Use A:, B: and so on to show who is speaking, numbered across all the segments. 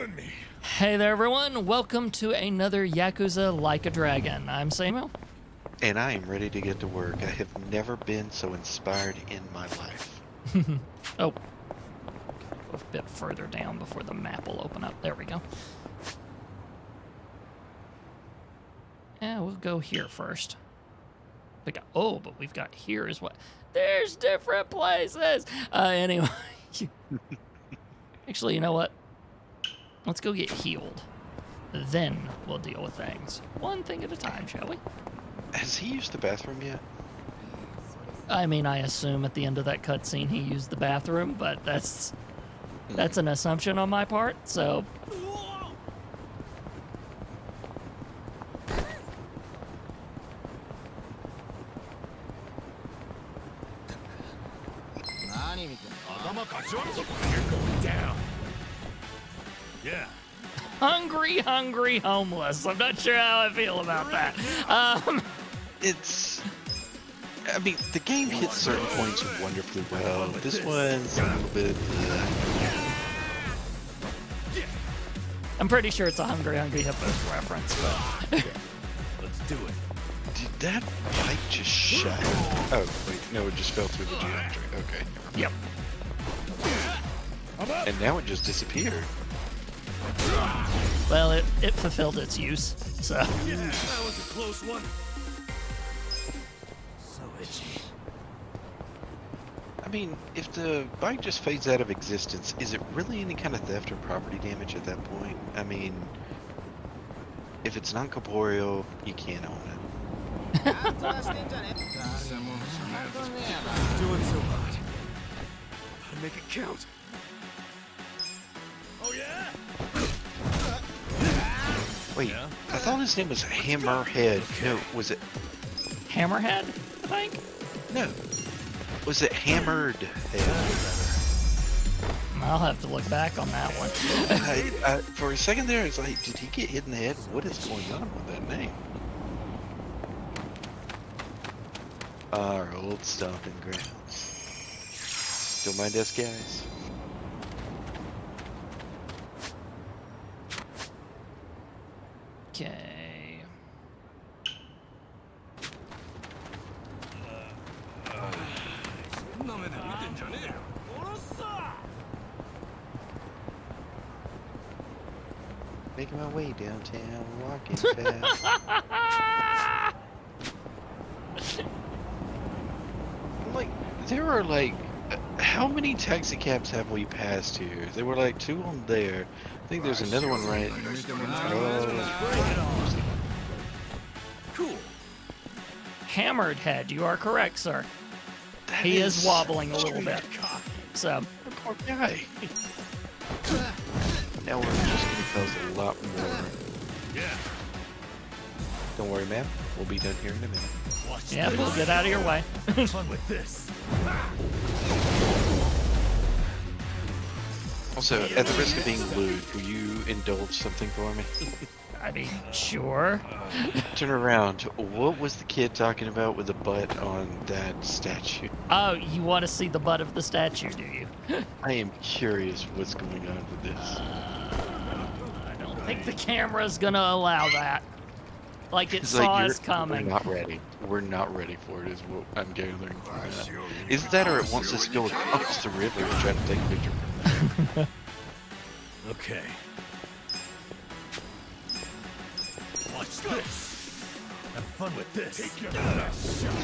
A: killing me.
B: Hey there, everyone. Welcome to another Yakuza Like a Dragon. I'm Samuel.
C: And I am ready to get to work. I have never been so inspired in my life.
B: Oh. Go a bit further down before the map will open up. There we go. Yeah, we'll go here first. But we've got here as well. There's different places. Anyway. Actually, you know what? Let's go get healed. Then we'll deal with things. One thing at a time, shall we?
C: Has he used the bathroom yet?
B: I mean, I assume at the end of that cutscene he used the bathroom, but that's an assumption on my part, so...
A: You're going down. Yeah.
B: Hungry, homeless. I'm not sure how I feel about that.
C: It's... I mean, the game hits certain points wonderfully well. This one's a little bit...
B: I'm pretty sure it's a Hungry Hippos reference, but...
A: Let's do it.
C: Did that bike just shatter? Oh, wait, no, it just fell through the geometry. Okay.
B: Yep.
C: And now it just disappeared.
B: Well, it fulfilled its use, so...
A: Yeah, that was a close one. So itchy.
C: I mean, if the bike just fades out of existence, is it really any kind of theft or property damage at that point? I mean, if it's non-corporeal, you can't own it.
A: Doing so hot. Gotta make it count. Oh yeah?
C: Wait,
A: Yeah?
C: I thought his name was Hammerhead. No, was it...
B: Hammerhead, I think?
C: No. Was it Hammered Head?
B: I'll have to look back on that one.
C: For a second there, it's like, did he get hit in the head? What is going on with that name? Our old stomping grounds. Don't mind us, guys.
B: Okay.
C: Making my way downtown, walking fast. Like, there are like, how many taxi cabs have we passed here? There were like 2 on there. I think there's another one right.
A: Cool.
B: Hammered Head, you are correct, sir.
C: That
B: He is wobbling a little bit, so...
C: Poor guy. Now we're just gonna cause a lot more.
A: Yeah.
C: Don't worry, ma'am. We'll be done here in a minute.
A: Watch
B: Yeah,
A: this.
B: we'll get out of your way.
A: Fun with this.
C: Also, at the risk of being lewd, will you indulge something for me?
B: I mean, sure.
C: Turn around. What was the kid talking about with the butt on that statue?
B: Oh, you want to see the butt of the statue, do you?
C: I am curious what's going on with this.
B: I don't think the camera's gonna allow that. Like it
C: It's
B: saw
C: like
B: us coming.
C: We're not ready. We're not ready for it, is what I'm gathering from that. Is that or it wants us to go across the river and try to take a picture?
A: Okay. Watch this. Have fun with this. Take your best shot.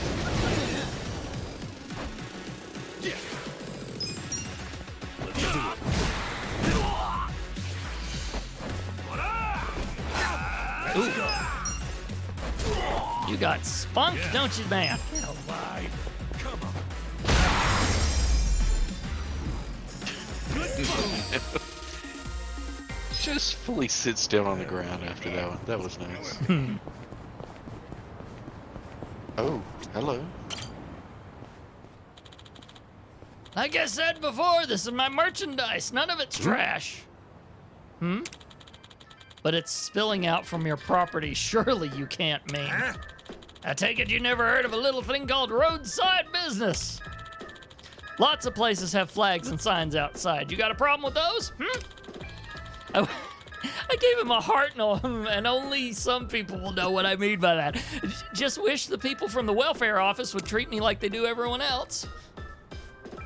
A: Yeah. Let's do it. Let's go.
B: You got spunk,
A: Yeah.
B: don't you, man?
A: Get alive. Come on.
C: Just fully sits down on the ground after that one. That was nice. Oh, hello.
B: Like I said before, this is my merchandise. None of it's trash. But it's spilling out from your property. Surely you can't mean.
A: Huh?
B: I take it you never heard of a little thing called roadside business. Lots of places have flags and signs outside. You got a problem with those? I gave him a heart and only some people will know what I mean by that. Just wish the people from the welfare office would treat me like they do everyone else.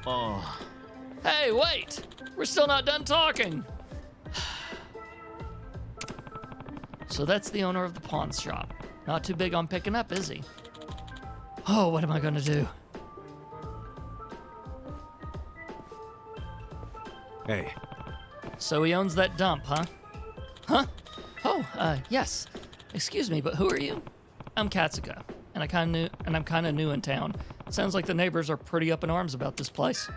A: Oh.
B: Hey, wait! We're still not done talking. So that's the owner of the pawn shop. Not too big on picking up, is he? Oh, what am I gonna do?
A: Hey.
B: So he owns that dump, huh? Huh? Oh, yes. Excuse me, but who are you? I'm Katsuka, and I'm kind of new in town. Sounds like the neighbors are pretty up in arms about this place.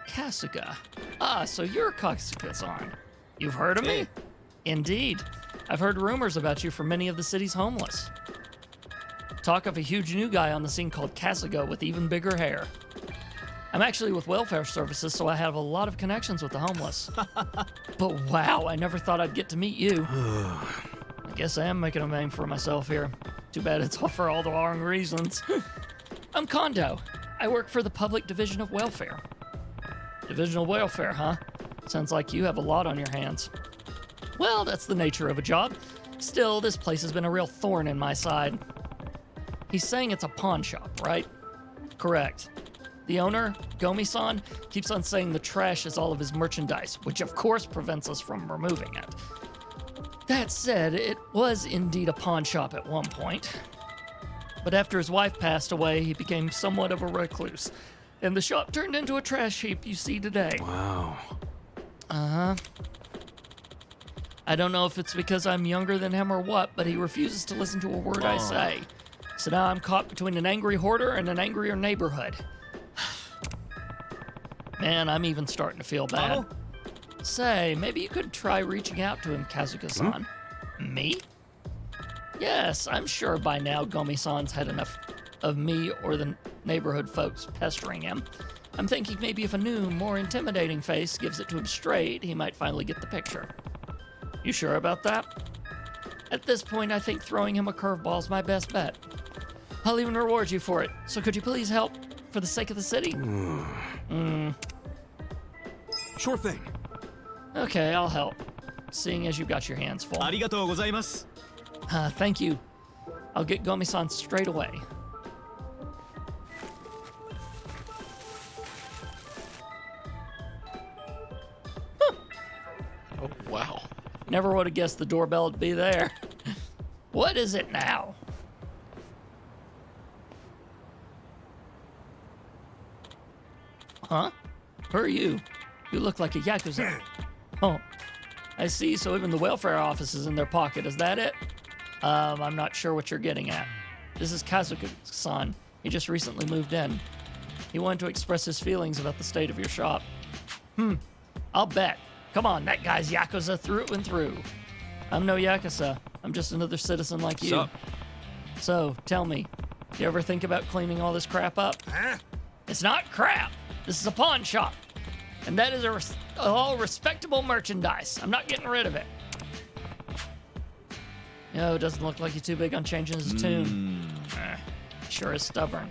B: Katsuka. Ah, so you're Katsuka-san. You've heard of me? Indeed. I've heard rumors about you from many of the city's homeless. Talk of a huge new guy on the scene called Katsuka with even bigger hair. I'm actually with welfare services, so I have a lot of connections with the homeless. But wow, I never thought I'd get to meet you. I guess I am making a name for myself here. Too bad it's all for all the wrong reasons. I'm Kondo. I work for the Public Division of Welfare. Division of Welfare, huh? Sounds like you have a lot on your hands. Well, that's the nature of a job. Still, this place has been a real thorn in my side. He's saying it's a pawn shop, right? Correct. The owner, Gomi-san, keeps on saying the trash is all of his merchandise, which of course prevents us from removing it. That said, it was indeed a pawn shop at one point. But after his wife passed away, he became somewhat of a recluse, and the shop turned into a trash heap you see today.
A: Wow.
B: Uh-huh. I don't know if it's because I'm younger than him or what, but he refuses to listen to a word I say. So now I'm caught between an angry hoarder and an angrier neighborhood. Man, I'm even starting to feel bad. Say, maybe you could try reaching out to him, Kazuka-san. Me? Yes, I'm sure by now Gomi-san's had enough of me or the neighborhood folks pestering him. I'm thinking maybe if a new, more intimidating face gives it to him straight, he might finally get the picture. You sure about that? At this point, I think throwing him a curveball is my best bet. I'll even reward you for it, so could you please help for the sake of the city?
A: Sure thing.
B: Okay, I'll help, seeing as you've got your hands full.
A: ありがとうございます.
B: Thank you. I'll get Gomi-san straight away.
C: Oh, wow.
B: Never would have guessed the doorbell would be there. What is it now? Huh? Who are you? You look like a Yakuza. Oh, I see. So even the welfare office is in their pocket. Is that it? I'm not sure what you're getting at. This is Kazuka-san. He just recently moved in. He wanted to express his feelings about the state of your shop. I'll bet. Come on, that guy's Yakuza through and through. I'm no Yakuza. I'm just another citizen like you.
A: Sup?
B: So, tell me, you ever think about cleaning all this crap up? It's not crap. This is a pawn shop. And that is all respectable merchandise. I'm not getting rid of it. No, it doesn't look like you're too big on changing his tune. Sure is stubborn.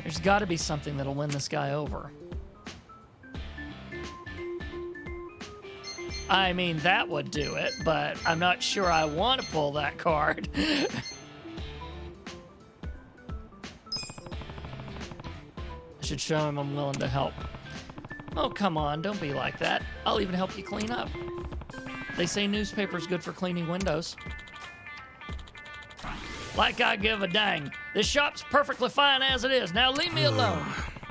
B: There's got to be something that'll win this guy over. I mean, that would do it, but I'm not sure I want to pull that card. I should show him I'm willing to help. Oh, come on, don't be like that. I'll even help you clean up. They say newspaper's good for cleaning windows. Like I give a dang. This shop's perfectly fine as it is. Now leave me alone.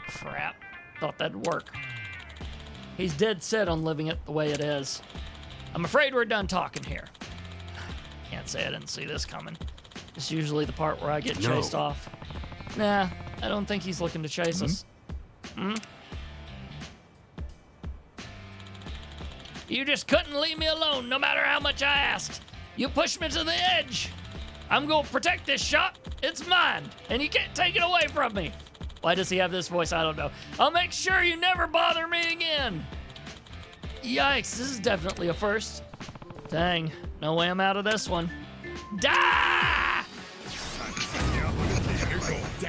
B: Crap. Thought that'd work. He's dead set on living it the way it is. I'm afraid we're done talking here. Can't say I didn't see this coming. It's usually the part where I get chased off. Nah, I don't think he's looking to chase us. You just couldn't leave me alone no matter how much I asked. You pushed me to the edge. I'm gonna protect this shop. It's mine, and you can't take it away from me. Why does he have this voice? I don't know. I'll make sure you never bother me again. Yikes, this is definitely a first. Dang, no way I'm out of this one. Die!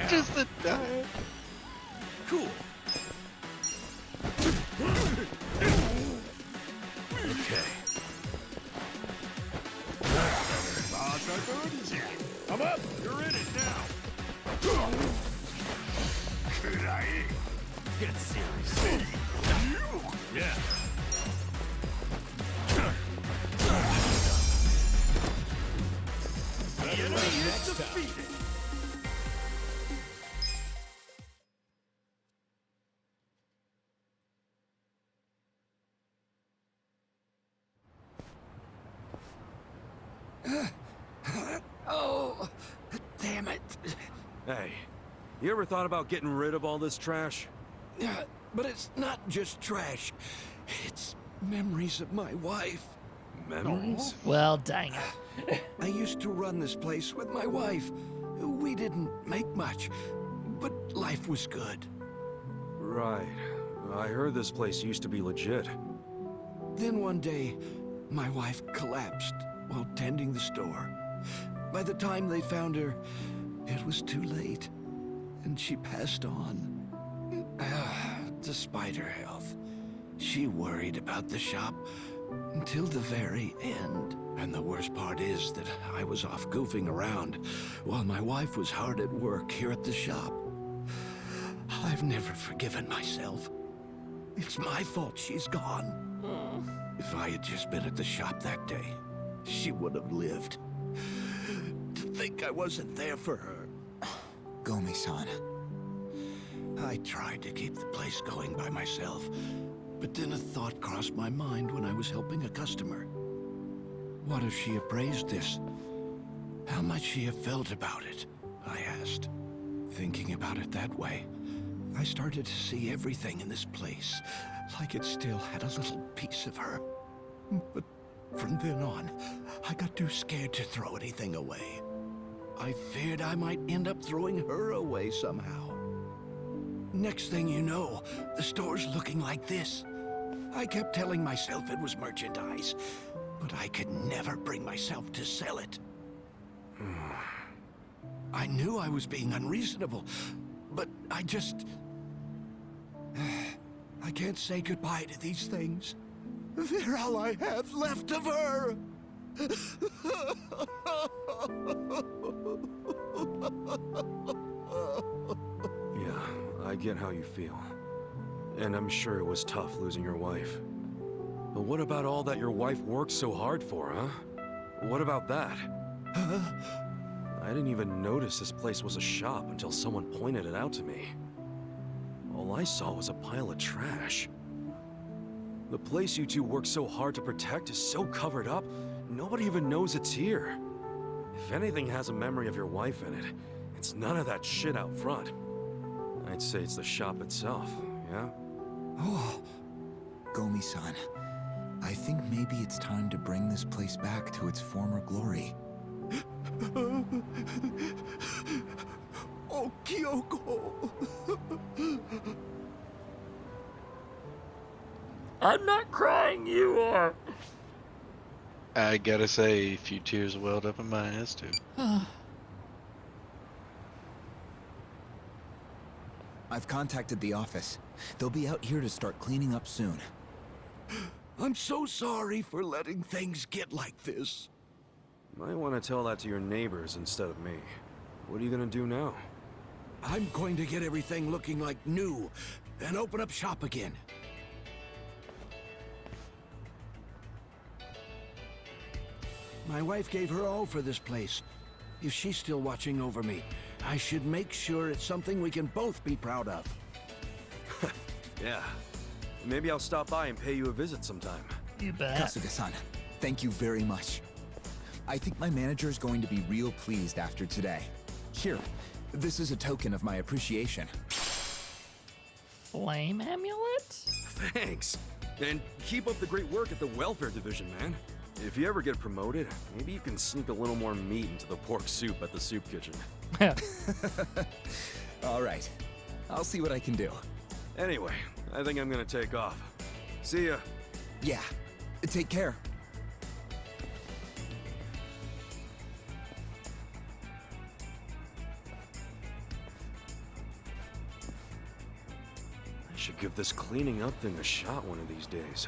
C: Just the die.
A: Cool. Okay. I'm up. You're in it now. Get serious. Yeah. The enemy is defeated.
D: Oh, damn it.
E: Hey, you ever thought about getting rid of all this trash?
D: Yeah, but it's not just trash. It's memories of my wife.
E: Memories?
B: Well, dang it.
D: I used to run this place with my wife. We didn't make much, but life was good.
E: Right. I heard this place used to be legit.
D: Then one day, my wife collapsed while tending the store. By the time they found her, it was too late, and she passed on. Despite her health, she worried about the shop until the very end. And the worst part is that I was off goofing around while my wife was hard at work here at the shop. I've never forgiven myself. It's my fault she's gone. If I had just been at the shop that day, she would have lived. To think I wasn't there for her.
F: Gomi-san.
D: I tried to keep the place going by myself, but then a thought crossed my mind when I was helping a customer. What if she appraised this? How might she have felt about it? I asked. Thinking about it that way, I started to see everything in this place like it still had a little piece of her. But from then on, I got too scared to throw anything away. I feared I might end up throwing her away somehow. Next thing you know, the store's looking like this. I kept telling myself it was merchandise, but I could never bring myself to sell it. I knew I was being unreasonable, but I just... I can't say goodbye to these things. They're all I have left of her!
E: Yeah, I get how you feel. And I'm sure it was tough losing your wife. But what about all that your wife worked so hard for, huh? What about that? I didn't even notice this place was a shop until someone pointed it out to me. All I saw was a pile of trash. The place you two work so hard to protect is so covered up, nobody even knows it's here. If anything has a memory of your wife in it, it's none of that shit out front. I'd say it's the shop itself, yeah?
F: Oh, Gomi-san. I think maybe it's time to bring this place back to its former glory.
D: Oh, Kyoko!
B: I'm not crying, you are.
C: I gotta say, a few tears welled up in my eyes too.
F: I've contacted the office. They'll be out here to start cleaning up soon.
D: I'm so sorry for letting things get like this.
E: Might want to tell that to your neighbors instead of me. What are you gonna do now?
D: I'm going to get everything looking like new and open up shop again. My wife gave her all for this place. If she's still watching over me, I should make sure it's something we can both be proud of.
E: Yeah. Maybe I'll stop by and pay you a visit sometime.
B: You bet.
F: Kasuga-san, thank you very much. I think my manager is going to be real pleased after today. Here, this is a token of my appreciation.
B: Flame amulet?
E: Thanks. And keep up the great work at the welfare division, man. If you ever get promoted, maybe you can sneak a little more meat into the pork soup at the soup kitchen.
F: All right, I'll see what I can do.
E: Anyway, I think I'm gonna take off. See ya.
F: Yeah, take care.
E: I should give this cleaning up thing a shot one of these days.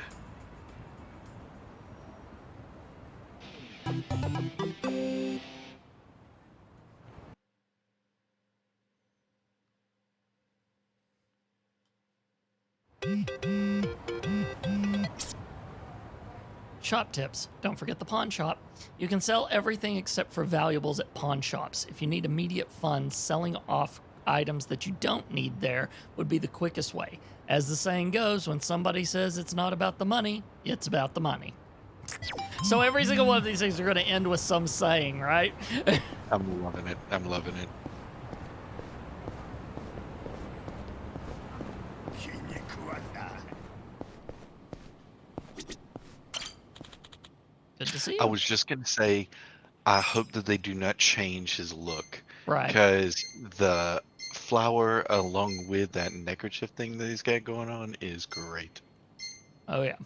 B: Shop tips. Don't forget the pawn shop. You can sell everything except for valuables at pawn shops. If you need immediate funds, selling off items that you don't need there would be the quickest way. As the saying goes, when somebody says it's not about the money, it's about the money. So every single one of these things are going to end with some saying, right?
C: I'm loving it. I'm loving it.
B: Good to see you.
C: I was just gonna say, I hope that they do not change his look.
B: Right.
C: Because the flower along with that neckerchief thing that he's got going on is great.
B: Oh, yeah.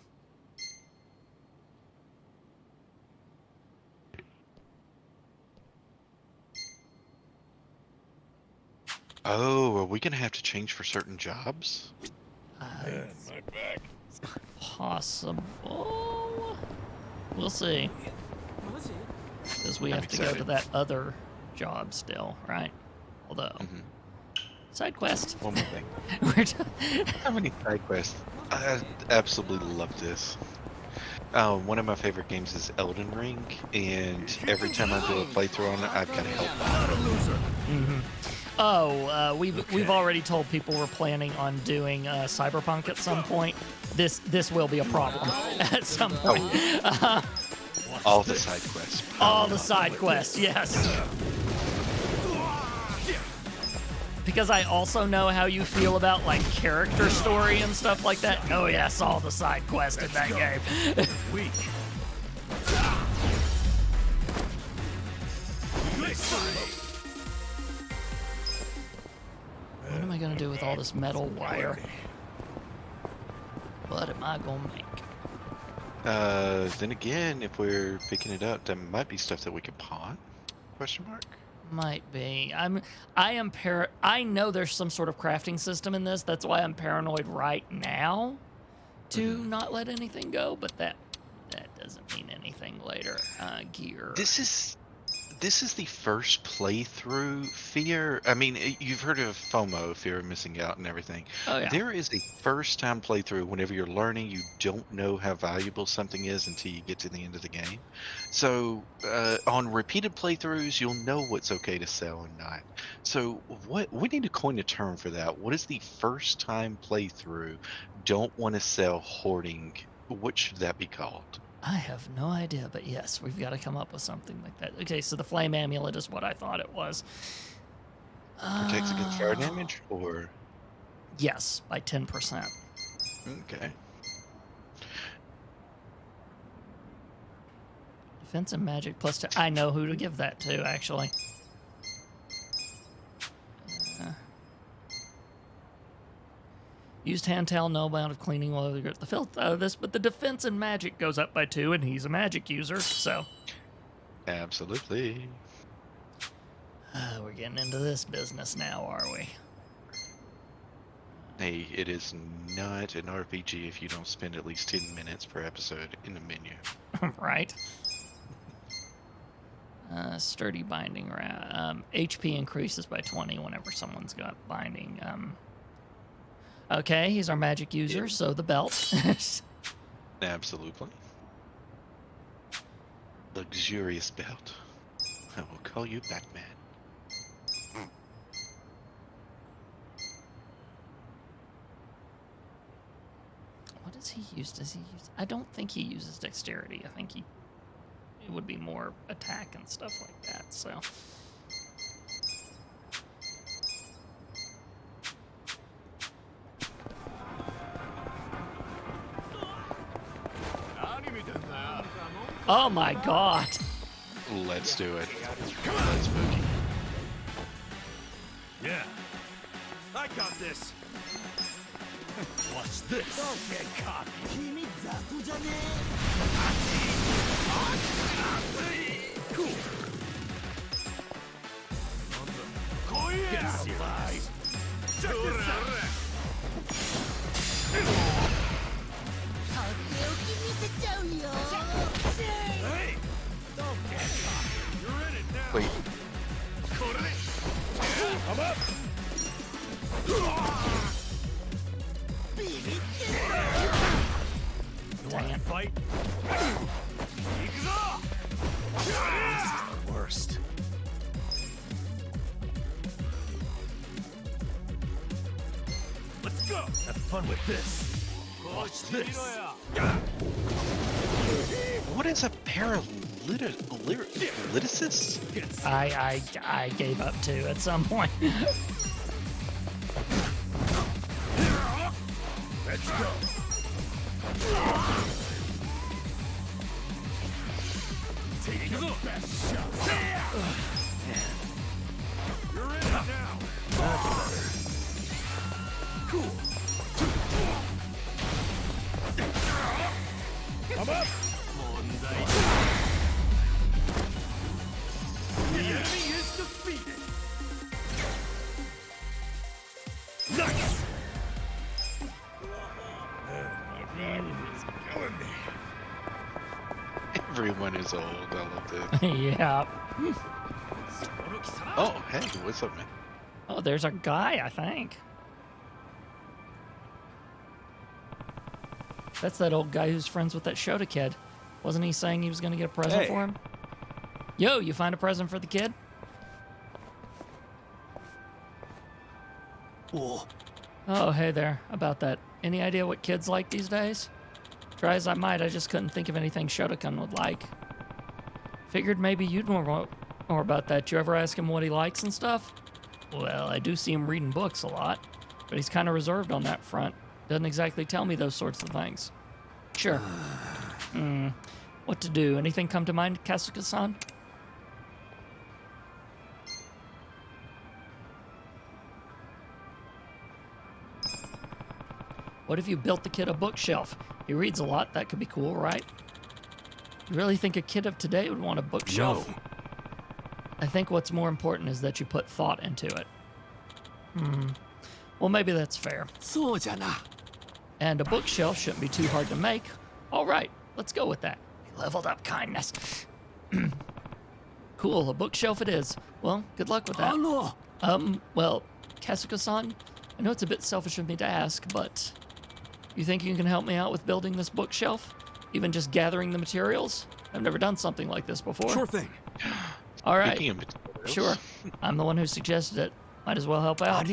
C: Oh, are we gonna have to change for certain jobs?
A: My back.
B: Possible. We'll see. Because we
C: I'm
B: have to go to
C: excited.
B: that other job still, right? Although, side quest.
C: One more thing.
B: We're t-
C: How many side quests? I absolutely love this. One of my favorite games is Elden Ring, and every time I do a playthrough on it, I've got to help.
B: Oh, we've already told people we're planning on doing Cyberpunk at some point. This will be a problem at some point.
C: All the side quests.
B: All the side quests, yes. Because I also know how you feel about like character story and stuff like that. Oh yes, all the side quests in that game.
A: Weak.
B: What am I gonna do with all this metal wire? What am I gonna make?
C: Then again, if we're picking it up, there might be stuff that we could pawn? Question mark.
B: Might be. I know there's some sort of crafting system in this. That's why I'm paranoid right now to not let anything go, but that doesn't mean anything later. Gear.
C: This is the first playthrough fear. I mean, you've heard of FOMO, fear of missing out and everything.
B: Oh yeah.
C: There is a first time playthrough whenever you're learning, you don't know how valuable something is until you get to the end of the game. So on repeated playthroughs, you'll know what's okay to sell and not. So we need to coin a term for that. What is the first time playthrough don't want to sell hoarding? What should that be called?
B: I have no idea, but yes, we've got to come up with something like that. Okay, so the flame amulet is what I thought it was.
C: Protects against fire damage, or
B: Yes, by 10%.
C: okay.
B: Defense and magic plus 2. I know who to give that to, actually. Used hand towel, no amount of cleaning will get the filth out of this, but the defense and magic goes up by 2, and he's a magic user, so.
C: Absolutely.
B: We're getting into this business now, are we?
C: Hey, it is not an RPG if you don't spend at least 10 minutes per episode in the menu.
B: Right? Sturdy binding. HP increases by 20 whenever someone's got binding. Okay, he's our magic user, so the belt.
C: Absolutely. Luxurious belt. I will call you Batman.
B: What does he use? Does he use? I don't think he uses dexterity. I think it would be more attack and stuff like that. So. Oh my God!
C: Let's do it. Let's boogie.
A: Yeah. I got this. Watch this. Don't get cocky. Cool. Get serious. Check this out. Hey! Don't
C: Wait,
A: I'm up. You want to fight? Yakuza! This is the worst. Let's go. Have fun with this. Watch this.
C: what is a paralyticist?
B: I gave up too at some point.
A: Let's go. Take your best shot. You're in it now. That's better. Cool. I'm up. The enemy is defeated. Nice. Killing me.
C: Everyone is old. I love this.
B: Yeah.
C: Oh, hey, what's up, man?
B: Oh, there's a guy, I think. That's that old guy who's friends with that Shota kid. Wasn't he saying he was going to get a present
E: Hey.
B: for him? Yo, you find a present for the kid? Oh, hey there. About that. Any idea what kids like these days? Try as I might, I just couldn't think of anything Shotokan would like. Figured maybe you'd know more about that. You ever ask him what he likes and stuff? Well, I do see him reading books a lot, but he's kind of reserved on that front. Doesn't exactly tell me those sorts of things. Sure. What to do? Anything come to mind, Kasuga-san? What if you built the kid a bookshelf? He reads a lot. That could be cool, right? You really think a kid of today would want a bookshelf?
E: No.
B: I think what's more important is that you put thought into it. Well, maybe that's fair. And a bookshelf shouldn't be too hard to make. All right, let's go with that. We leveled up kindness. Cool, a bookshelf it is. Well, good luck with that. Well, Kasuga-san, I know it's a bit selfish of me to ask, but you think you can help me out with building this bookshelf? Even just gathering the materials? I've never done something like this before.
E: Sure thing.
B: All right,
C: Speaking of materials,
B: sure. I'm the one who suggested it. Might as well help out.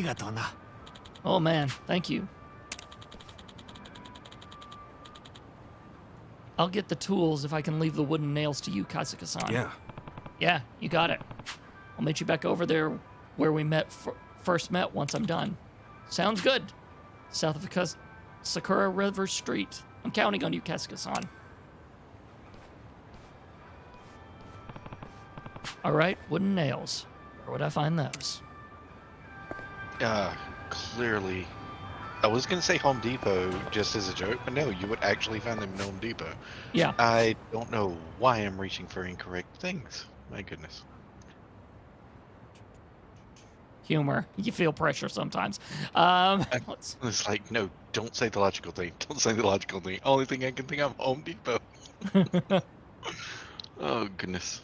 B: Oh man, thank you. I'll get the tools if I can leave the wooden nails to you, Kasuga-san.
E: Yeah.
B: Yeah, you got it. I'll meet you back over there where we first met once I'm done. Sounds good. South of Sakura River Street. I'm counting on you, Kasuga-san. All right, wooden nails. Where would I find those?
C: clearly, I was gonna say Home Depot just as a joke, but no, you would actually find them in Home Depot.
B: Yeah.
C: I don't know why I'm reaching for incorrect things. My goodness.
B: Humor. You feel pressure sometimes. Let's
C: It's like, no, don't say the logical thing. Don't say the logical thing. Only thing I can think of, Home Depot. Oh, goodness.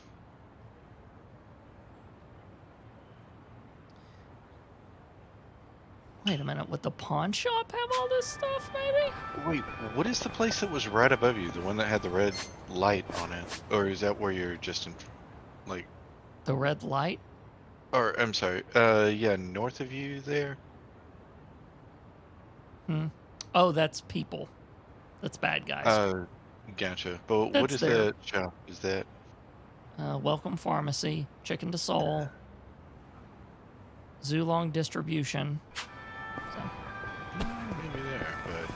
B: Wait a minute. Would the pawn shop have all this stuff, maybe?
C: Wait, what is the place that was right above you? The one that had the red light on it? Or is that where you're just in, like,
B: The red light?
C: or, I'm sorry, yeah, north of you there?
B: Oh, that's people. That's bad guys.
C: Gotcha. But what
B: That's
C: is
B: there.
C: that shop? Is that...
B: Welcome Pharmacy, Chicken to Soul, Zulong Distribution. So,
C: Maybe there, but...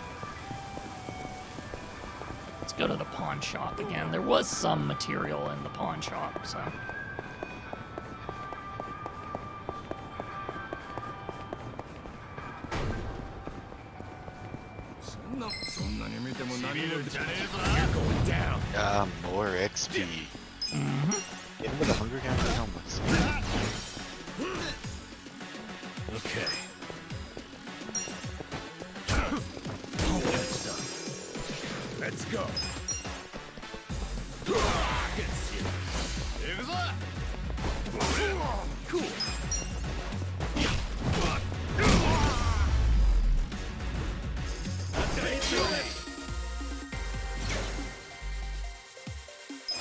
B: let's go to the pawn shop again. There was some material in the pawn shop, so.
A: You're going down.
C: More XP. Get with the Hunger Games helmets.
A: Okay. That's done. Let's go.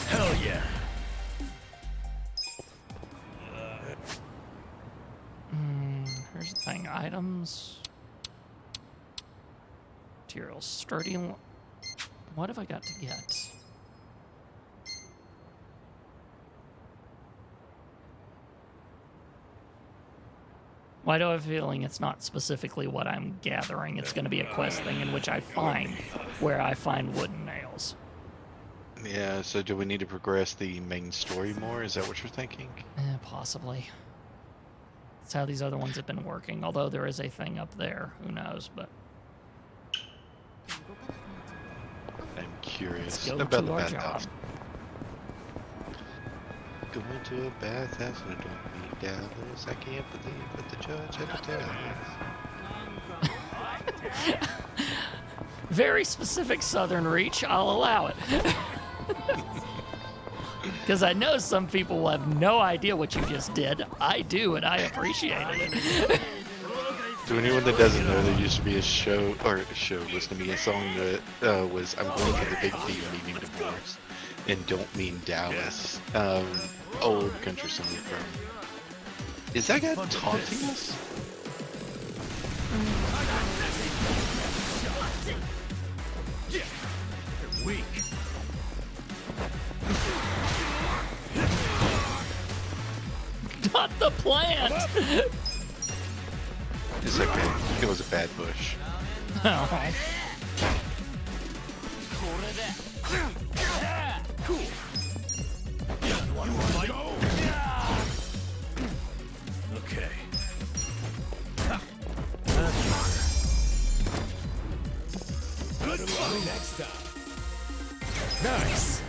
A: Hell yeah.
B: Here's the thing. Items. Materials. Sturdy. What have I got to get? Why do I have a feeling it's not specifically what I'm gathering? It's going to be a quest thing in which I find where I find wooden nails.
C: Yeah, so do we need to progress the main story more? Is that what you're thinking?
B: Possibly. That's how these other ones have been working. Although there is a thing up there. Who knows, but...
C: I'm curious
B: Let's go
C: about
B: to
C: the
B: our
C: bathhouse.
B: job.
C: Going to a bathhouse and it don't mean Dallas. I can't believe what the judge had to tell us.
B: Very specific southern reach. I'll allow it. Because I know some people will have no idea what you just did. I do, and I appreciated it.
C: To anyone that doesn't know, there used to be a show, listen to me, a song that was I'm going for the big D meaning divorce, and don't mean Dallas. Old country song from. Is that guy taunting us?
A: You're weak.
B: Not the plant!
C: It's okay. It was a bad bush.
B: Oh.
A: Okay. Next time. Nice.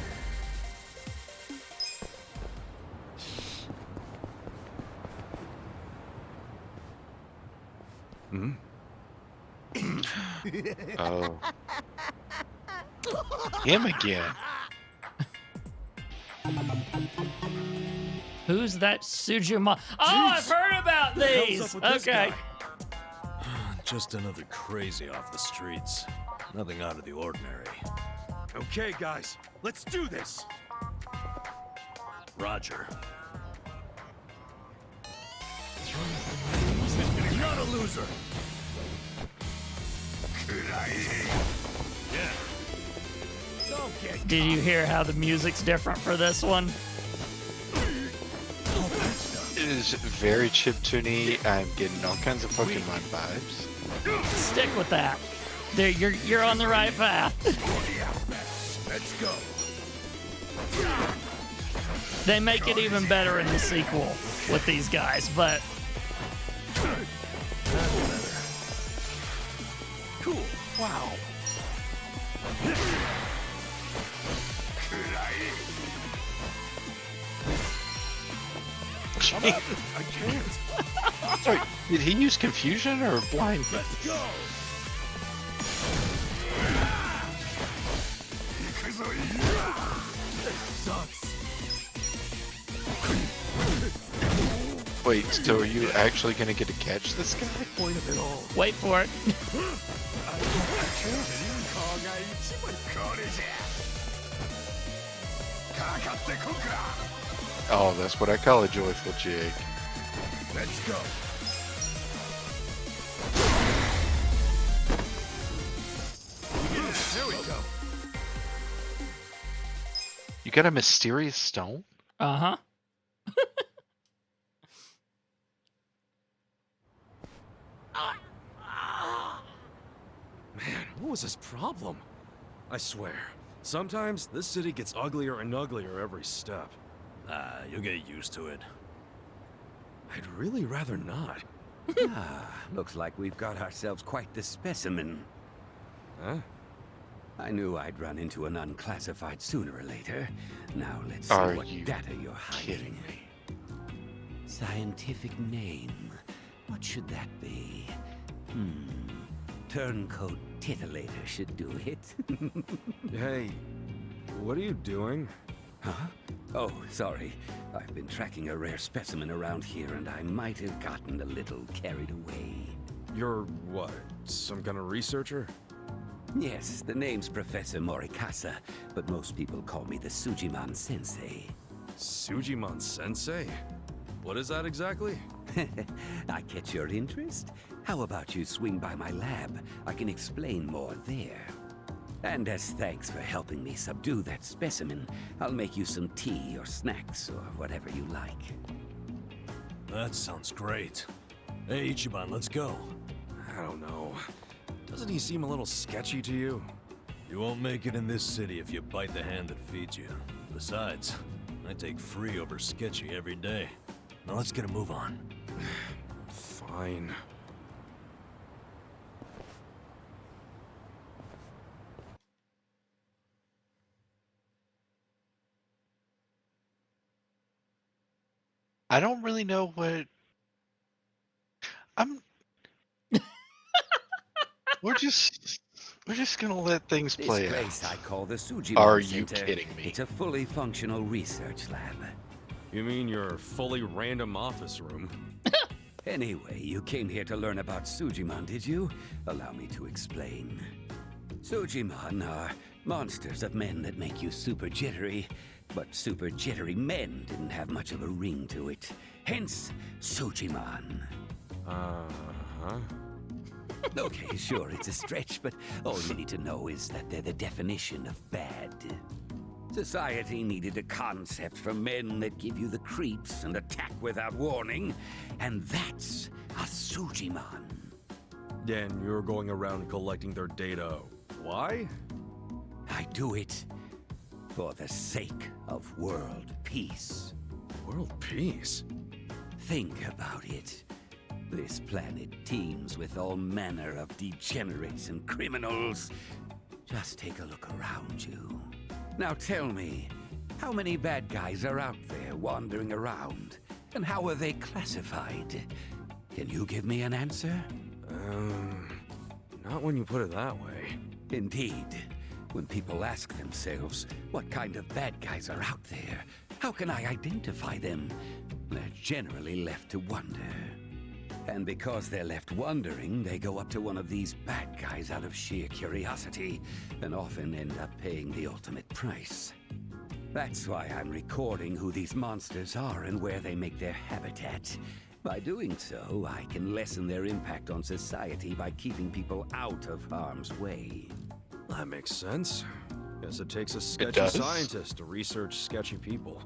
C: Oh. Him again.
B: Who's that Sujima? Oh, I've heard about these!
A: What's up with this
B: Okay.
A: guy? Just another crazy off the streets. Nothing out of the ordinary.
E: Okay, guys, let's do this.
A: Roger. Not a loser. Yeah. Don't get
B: Did you hear how the music's different for this one?
C: It is very chiptune-y. I'm getting all kinds of Pokemon vibes.
B: Stick with that. There, you're on the right path.
A: Let's go.
B: They make it even better in the sequel with these guys, but
A: Cool. Wow. I can't.
C: Sorry, did he use confusion or blindness?
A: Let's go. This sucks.
C: Wait, so are you actually gonna get to catch this guy?
A: Point of it all.
B: wait for it.
C: Oh, that's what I call a joyful jig.
A: Let's go. There we go.
C: You got a mysterious stone?
B: Uh-huh.
E: Man, what was his problem? I swear, sometimes this city gets uglier and uglier every step.
A: You'll get used to it.
E: I'd really rather not.
G: Looks like we've got ourselves quite the specimen.
E: Huh?
G: I knew I'd run into an unclassified sooner or later. Now let's
C: Are
G: see what
C: you
G: data you're hiding.
C: kidding me?
G: Scientific name. What should that be? Turncoat titillator should do it.
E: Hey, what are you doing?
G: Huh? Oh, sorry. I've been tracking a rare specimen around here, and I might have gotten a little carried away.
E: You're what? Some kind of researcher?
G: Yes, the name's Professor Morikasa, but most people call me the Sujiman Sensei.
E: Sujiman Sensei? What is that exactly?
G: I catch your interest? How about you swing by my lab? I can explain more there. And as thanks for helping me subdue that specimen, I'll make you some tea or snacks or whatever you like.
A: That sounds great. Hey, Ichiban, let's go.
E: I don't know. Doesn't he seem a little sketchy to you?
A: You won't make it in this city if you bite the hand that feeds you. Besides, I take free over sketchy every day. Now let's get a move on.
E: Fine.
C: I don't really know what I'm. We're just gonna let things
G: This
C: play
G: place
C: out.
G: I call the Sujiman
C: Are you
G: Center.
C: kidding me?
G: It's a fully functional research lab.
E: You mean your fully random office room?
G: Anyway, you came here to learn about Sujiman, did you? Allow me to explain. Sujiman are monsters of men that make you super jittery, but super jittery men didn't have much of a ring to it. Hence, Sujiman.
E: Uh-huh.
G: Okay, sure, it's a stretch, but all you need to know is that they're the definition of bad. Society needed a concept for men that give you the creeps and attack without warning, and that's a Sujiman.
E: And you're going around collecting their data. Why?
G: I do it for the sake of world peace.
E: World peace?
G: Think about it. This planet teems with all manner of degenerates and criminals. Just take a look around you. Now tell me, how many bad guys are out there wandering around? And how are they classified? Can you give me an answer?
E: Not when you put it that way.
G: Indeed. When people ask themselves, what kind of bad guys are out there? How can I identify them? They're generally left to wonder. And because they're left wondering, they go up to one of these bad guys out of sheer curiosity, and often end up paying the ultimate price. That's why I'm recording who these monsters are and where they make their habitat. By doing so, I can lessen their impact on society by keeping people out of harm's way.
E: That makes sense. Guess it takes a sketchy
C: does.
E: scientist to research sketchy people.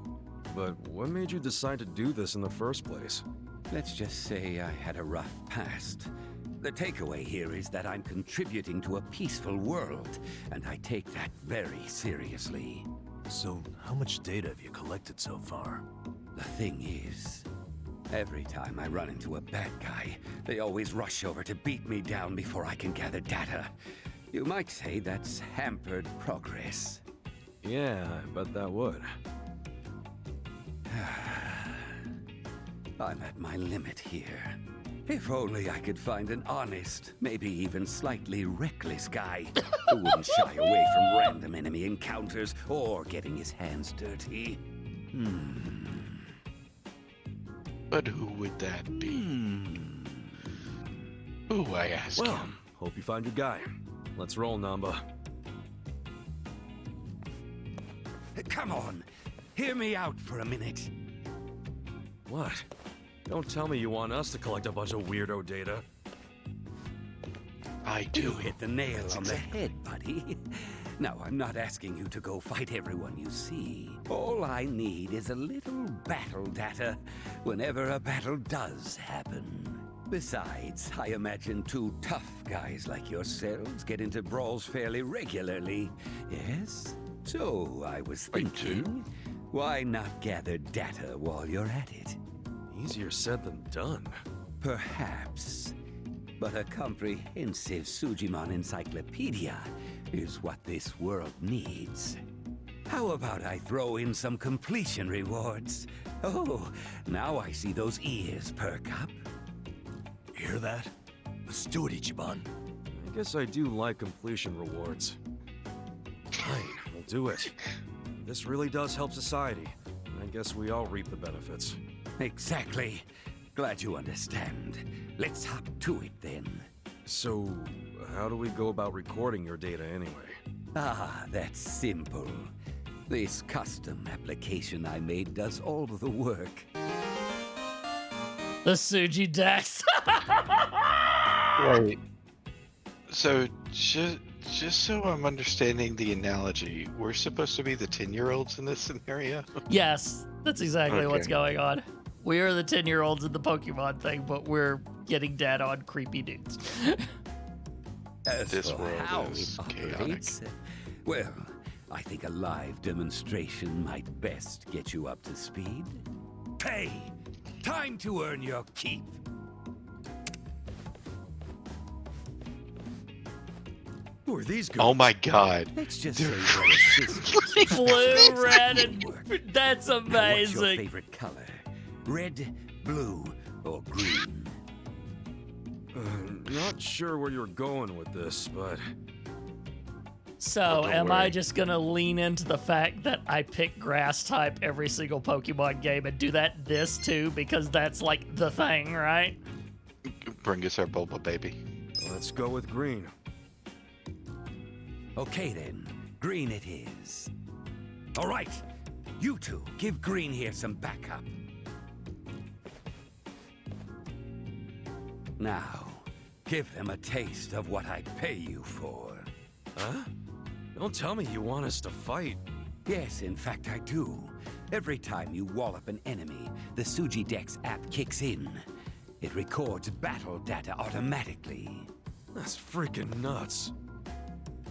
E: But what made you decide to do this in the first place?
G: Let's just say I had a rough past. The takeaway here is that I'm contributing to a peaceful world, and I take that very seriously.
A: So, how much data have you collected so far?
G: The thing is, every time I run into a bad guy, they always rush over to beat me down before I can gather data. You might say that's hampered progress.
E: Yeah, I bet that would.
G: I'm at my limit here. If only I could find an honest, maybe even slightly reckless guy who wouldn't shy away from random enemy encounters or getting his hands dirty.
C: But who would that be? Who, I ask
E: Well,
C: him?
E: hope you find your guy. Let's roll, Namba.
G: Come on, hear me out for a minute.
E: What? Don't tell me you want us to collect a bunch of weirdo data.
C: I
G: You
C: do.
G: hit the nail on the head, buddy. Now, I'm not asking you to go fight everyone you see. All I need is a little battle data whenever a battle does happen. Besides, I imagine two tough guys like yourselves get into brawls fairly regularly, yes? So, I was
C: Wait,
G: thinking, why not gather data while you're at it?
E: Easier said than done.
G: Perhaps. But a comprehensive Sujiman encyclopedia is what this world needs. How about I throw in some completion rewards? Oh, now I see those ears perk up.
A: Hear that? Let's do it, Ichiban.
E: I guess I do like completion rewards. Fine, we'll do it. This really does help society. I guess we all reap the benefits.
G: Exactly. Glad you understand. Let's hop to it then.
E: So, how do we go about recording your data anyway?
G: Ah, that's simple. This custom application I made does all of the work.
B: The Suji Dex.
C: Right. So, just so I'm understanding the analogy, we're supposed to be the 10-year-olds in this scenario?
B: Yes, that's exactly what's
C: Okay.
B: going on. We are the 10-year-olds in the Pokemon thing, but we're getting dead on creepy dudes.
G: As
C: This
G: for
C: world
G: how
C: is
G: it
C: chaotic.
G: operates, well, I think a live demonstration might best get you up to speed. Hey, time to earn your keep.
E: Who are these guys?
C: Oh my god.
G: Let's just say we're assistants.
B: Blue, red, and
G: Teamwork.
B: that's
G: Now, what's your
B: amazing.
G: favorite color? Red, blue, or green?
E: Not sure where you're going with this, but...
B: So,
C: don't
B: am I
C: worry.
B: just gonna lean into the fact that I pick grass type every single Pokemon game and do that this too because that's like the thing, right?
C: Bring us our Bulba baby.
E: Let's go with green.
G: Okay then, green it is. All right, you two, give green here some backup. Now, give them a taste of what I pay you for.
E: Huh? Don't tell me you want us to fight.
G: Yes, in fact I do. Every time you wallop an enemy, the Suji Dex app kicks in. It records battle data automatically.
E: That's freaking nuts.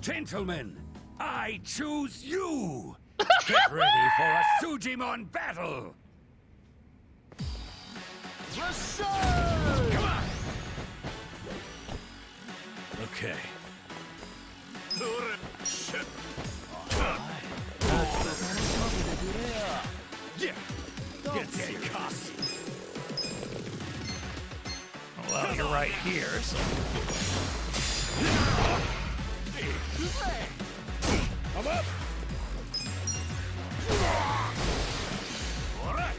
G: Gentlemen, I choose you! Get ready for a Sujimon battle! Come on!
A: Okay.
G: Yeah! Get dead cocky!
B: Well, you're right here, so.
G: I'm up! Alright!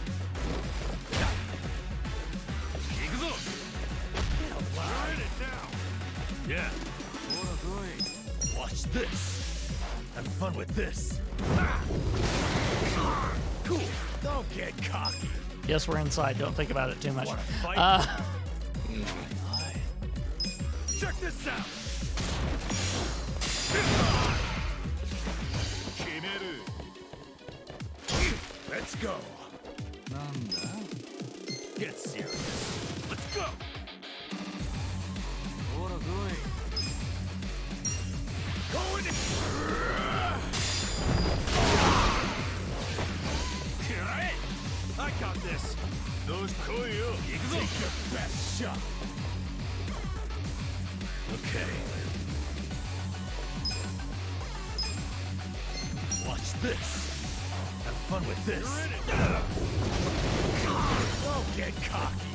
G: Burn it down!
A: Yeah. Watch this. Have fun with this.
G: Cool! Don't get cocky!
B: Yes, we're inside. Don't think about it too much.
A: Wanna fight?
G: Check this out! Let's go!
A: Get serious.
G: Let's go! Going in!
A: I got this.
G: Take your best shot!
A: Okay. Watch this. Have fun with this.
G: Don't get cocky!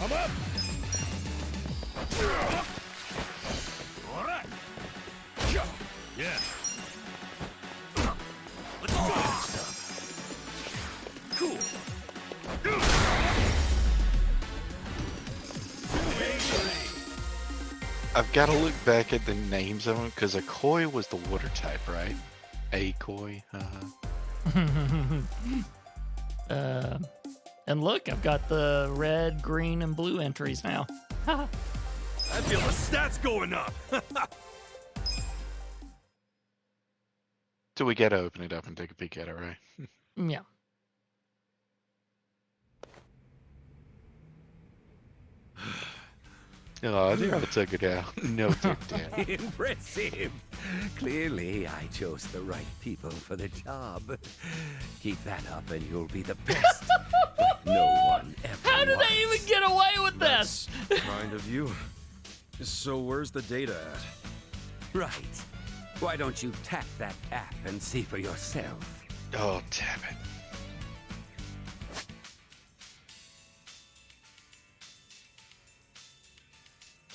G: I'm up! Alright!
A: Yeah.
G: Let's go! Cool!
C: I've got to look back at the names of them because a koi was the water type, right? A koi.
B: And look, I've got the red, green, and blue entries now.
A: I feel the stats going up.
C: So we got to open it up and take a peek at it, right?
B: Yeah.
C: Oh, I think I took it out. No, took it down.
G: Impressive! Clearly, I chose the right people for the job. Keep that up and you'll be the best. But no one ever
B: How did
G: was.
B: they even get away with this?
E: Kind of you. So where's the data at?
G: Right. Why don't you tap that app and see for yourself?
C: Oh, damn it.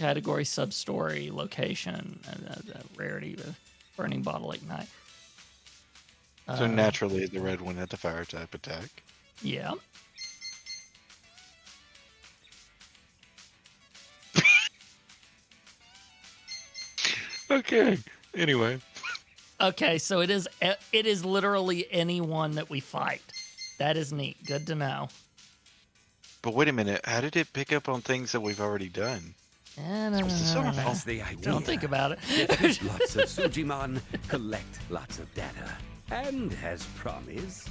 B: category, sub-story, location, rarity, burning bottle ignite.
C: So naturally, the red one had the fire type attack.
B: Yeah.
C: Okay. Anyway.
B: Okay, so it is literally anyone that we fight. That is neat. Good to know.
C: But wait a minute. How did it pick up on things that we've already done?
G: That's the idea.
B: Don't think about it.
G: Defeat lots of Sujimon, collect lots of data. And as promised,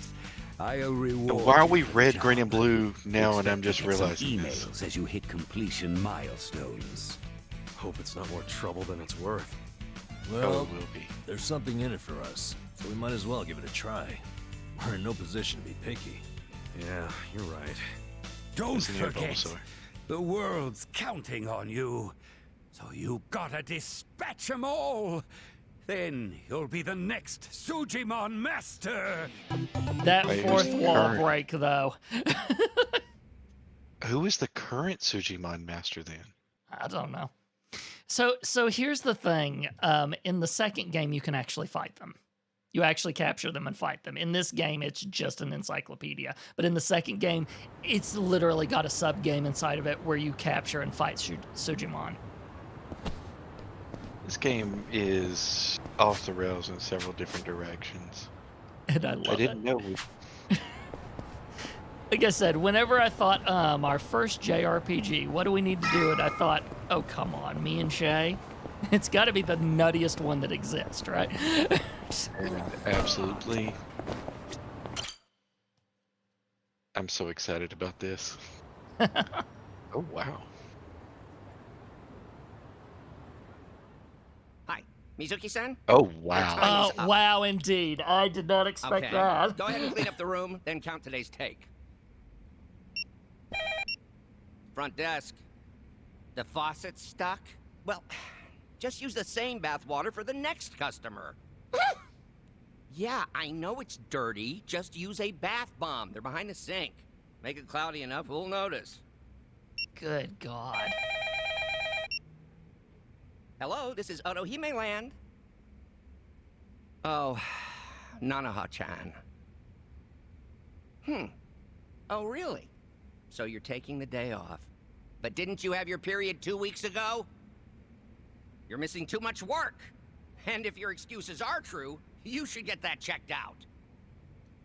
G: I'll reward.
C: Why are
G: you
C: we
G: for
C: red,
G: the
C: green, and
G: job.
C: blue now and
G: Expect
C: I'm just
G: to get some
C: realizing this?
G: emails as you hit completion milestones.
E: Hope it's not more trouble than it's worth.
C: Oh,
A: Well,
C: it will be.
A: there's something in it for us, so we might as well give it a try. We're in no position to be picky.
E: Yeah, you're right.
G: Don't
C: Listen here,
G: forget,
C: Bulbasaur.
G: the world's counting on you. So you gotta dispatch them all. Then you'll be the next Sujimon master.
B: That
C: Wait,
B: fourth
C: who's the
B: wall
C: current?
B: break, though.
C: Who is the current Sujimon master then?
B: I don't know. So here's the thing. In the second game, you can actually fight them. You actually capture them and fight them. In this game, it's just an encyclopedia. But in the second game, it's literally got a sub-game inside of it where you capture and fight Sujimon.
C: This game is off the rails in several different directions.
B: And I love
C: I didn't
B: it.
C: know we...
B: Like I said, whenever I thought, our first JRPG, what do we need to do? And I thought, oh, come on, me and Shay. It's got to be the nuttiest one that exists, right?
C: And absolutely. I'm so excited about this. Oh, wow.
H: Hi, Mizuki-san?
C: Oh, wow.
B: Oh, wow, indeed. I did not expect
H: Okay.
B: that.
H: Go ahead and clean up the room, then count today's take. Front desk. The faucet's stuck? Well, just use the same bath water for the next customer. Yeah, I know it's dirty. Just use a bath bomb. They're behind the sink. Make it cloudy enough, we'll notice.
B: Good God.
H: Hello, this is Otohime Land. Oh, Nanaha-chan. Oh, really? So you're taking the day off. But didn't you have your period 2 weeks ago? You're missing too much work. And if your excuses are true, you should get that checked out.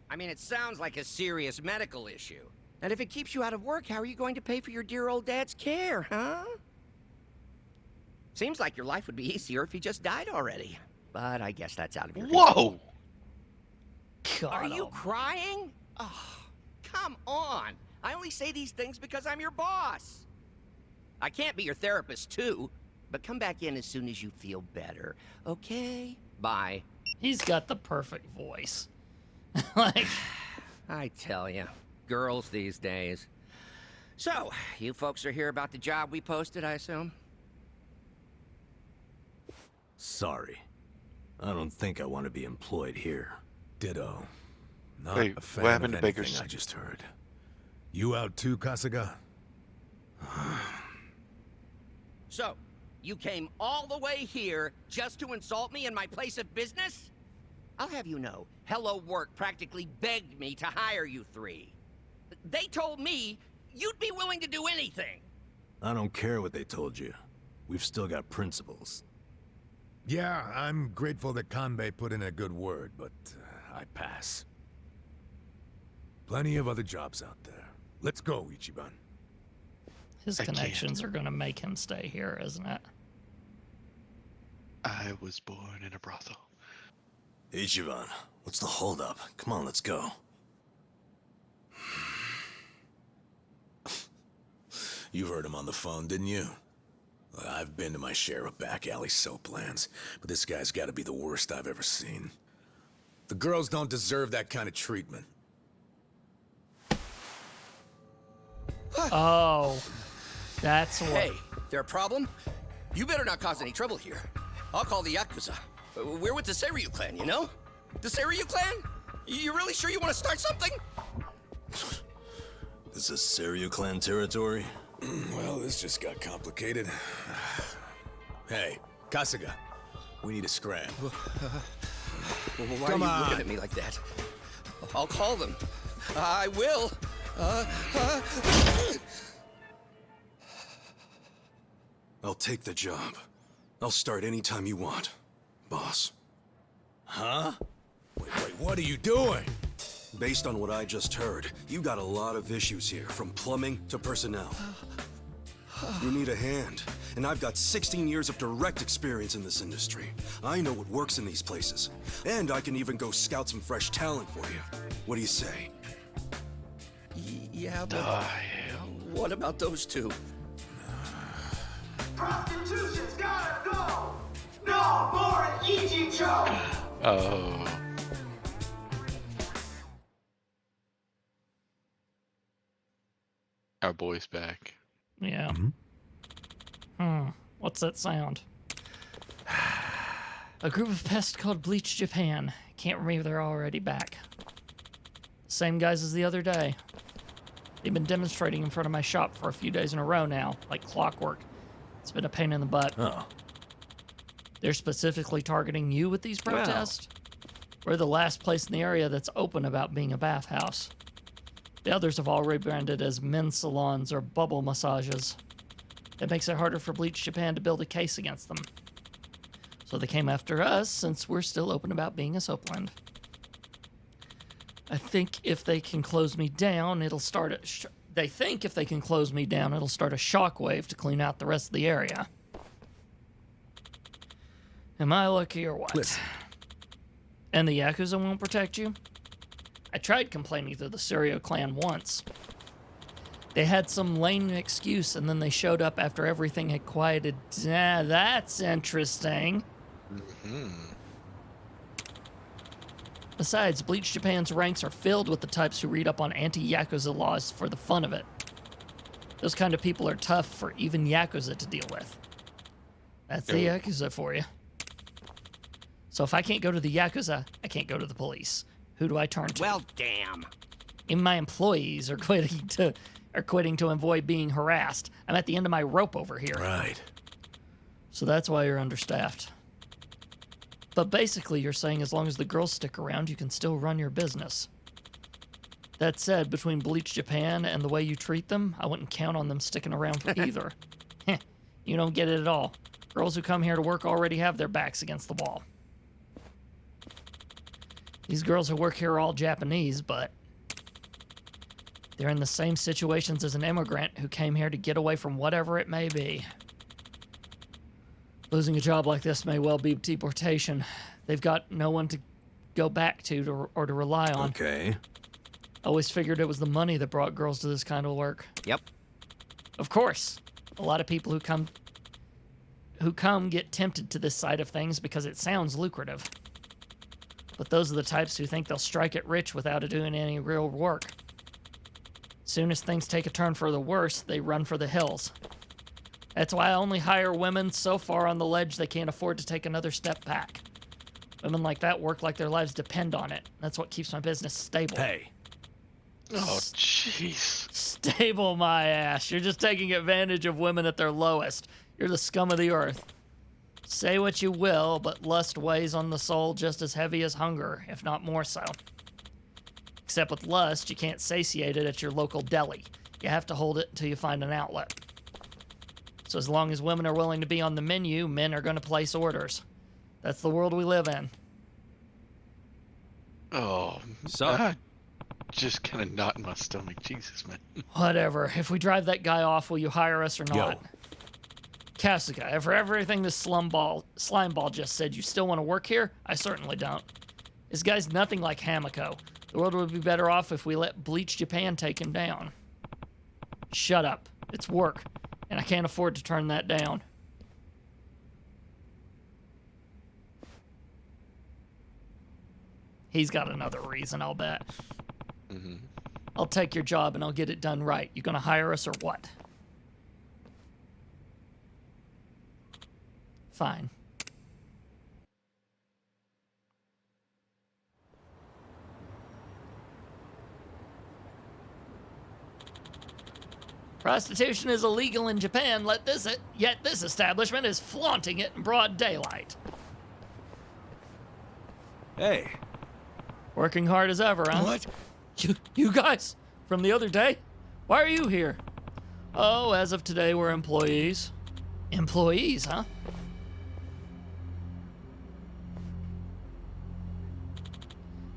H: I mean, it sounds like a serious medical issue. And if it keeps you out of work, how are you going to pay for your dear old dad's care, huh? Seems like your life would be easier if he just died already. But I guess that's out of your control.
C: Whoa!
B: God,
H: Are you
B: oh,
H: crying? Oh, come on. I only say these things because I'm your boss. I can't be your therapist, too. But come back in as soon as you feel better, okay? Bye.
B: he's got the perfect voice. Like,
H: I tell you, girls these days. So, you folks are here about the job we posted, I assume?
A: Sorry. I don't think I want to be employed here.
I: Ditto. Not
C: Wait,
I: a fan
C: what happened
I: of
C: to
I: anything
C: Baker's?
I: I just heard. You out too, Kasuga?
H: So, you came all the way here just to insult me in my place of business? I'll have you know, Hello Work practically begged me to hire you three. They told me you'd be willing to do anything.
A: I don't care what they told you. We've still got principles.
I: Yeah, I'm grateful that Kanbei put in a good word, but I pass. Plenty of other jobs out there. Let's go, Ichiban.
B: his
C: I can't.
B: connections are going to make him stay here, isn't it?
C: I was born in a brothel.
A: Ichiban, what's the holdup? Come on, let's go.
I: You heard him on the phone, didn't you? I've been to my share of back alley soap lands, but this guy's got to be the worst I've ever seen. The girls don't deserve that kind of treatment.
B: Oh, that's what.
H: Hey, there a problem? You better not cause any trouble here. I'll call the Yakuza. We're with the Seiryu clan, you know? The Seiryu clan? You really sure you want to start something?
A: This is Seiryu clan territory?
I: Well, this just got complicated. Hey, Kasuga, we need a scram.
H: Well, why
I: Come
H: are you
I: on.
H: looking at me like that? I'll call them. I will.
E: I'll take the job. I'll start anytime you want, boss.
I: Huh? Wait, what are you doing?
E: Based on what I just heard, you got a lot of issues here, from plumbing to personnel. You need a hand, and I've got 16 years of direct experience in this industry. I know what works in these places, and I can even go scout some fresh talent for you. What do you say?
H: Yeah, but what about those two?
J: Prostitution's gotta go! No more Ichicho!
C: Oh. Our boy's back.
B: Yeah. What's that sound? A group of pests called Bleach Japan. Can't believe they're already back. Same guys as the other day. They've been demonstrating in front of my shop for a few days in a row now, like clockwork. It's been a pain in the butt.
A: Oh.
B: They're specifically targeting you with these protests. We're the last place in the area that's open about being a bathhouse. The others have all rebranded as men's salons or bubble massages. That makes it harder for Bleach Japan to build a case against them. So they came after us since we're still open about being a soapland. I think if they can close me down, it'll start a they think if they can close me down, it'll start a shockwave to clean out the rest of the area. Am I lucky or what?
A: Listen.
B: And the Yakuza won't protect you? I tried complaining to the Serio clan once. They had some lame excuse and then they showed up after everything had quieted. That's interesting. Besides, Bleach Japan's ranks are filled with the types who read up on anti-Yakuza laws for the fun of it. Those kind of people are tough for even Yakuza to deal with. That's the Yakuza for you. So if I can't go to the Yakuza, I can't go to the police. Who do I turn to?
H: Well, damn.
B: And my employees are quitting to avoid being harassed. I'm at the end of my rope over here.
A: Right.
B: So that's why you're understaffed. But basically, you're saying as long as the girls stick around, you can still run your business. That said, between Bleach Japan and the way you treat them, I wouldn't count on them sticking around for either. Heh, you don't get it at all. Girls who come here to work already have their backs against the wall. These girls who work here are all Japanese, but they're in the same situations as an immigrant who came here to get away from whatever it may be. Losing a job like this may well be deportation. They've got no one to go back to or to rely on.
A: Okay.
B: I always figured it was the money that brought girls to this kind of work.
H: Yep.
B: Of course. A lot of people who come get tempted to this side of things because it sounds lucrative. But those are the types who think they'll strike it rich without doing any real work. Soon as things take a turn for the worse, they run for the hills. That's why I only hire women so far on the ledge they can't afford to take another step back. Women like that work like their lives depend on it. That's what keeps my business stable.
A: Hey.
C: Oh, jeez.
B: Stable, my ass. You're just taking advantage of women at their lowest. You're the scum of the earth. Say what you will, but lust weighs on the soul just as heavy as hunger, if not more so. Except with lust, you can't satiate it at your local deli. You have to hold it until you find an outlet. So as long as women are willing to be on the menu, men are going to place orders. That's the world we live in.
C: Oh,
A: So?
C: just kind of knot in my stomach. Jesus, man.
B: Whatever. If we drive that guy off, will you hire us or not? Kasuga, for everything this slimeball just said, you still want to work here? I certainly don't. This guy's nothing like Hamiko. The world would be better off if we let Bleach Japan take him down. Shut up. It's work, and I can't afford to turn that down. He's got another reason, I'll bet.
C: Mm-hmm.
B: I'll take your job and I'll get it done right. You gonna hire us or what? Fine. Prostitution is illegal in Japan, yet this establishment is flaunting it in broad daylight.
E: Hey.
B: Working hard as ever, huh?
E: What?
B: You guys, from the other day? Why are you here? Oh, as of today, we're employees. Employees, huh?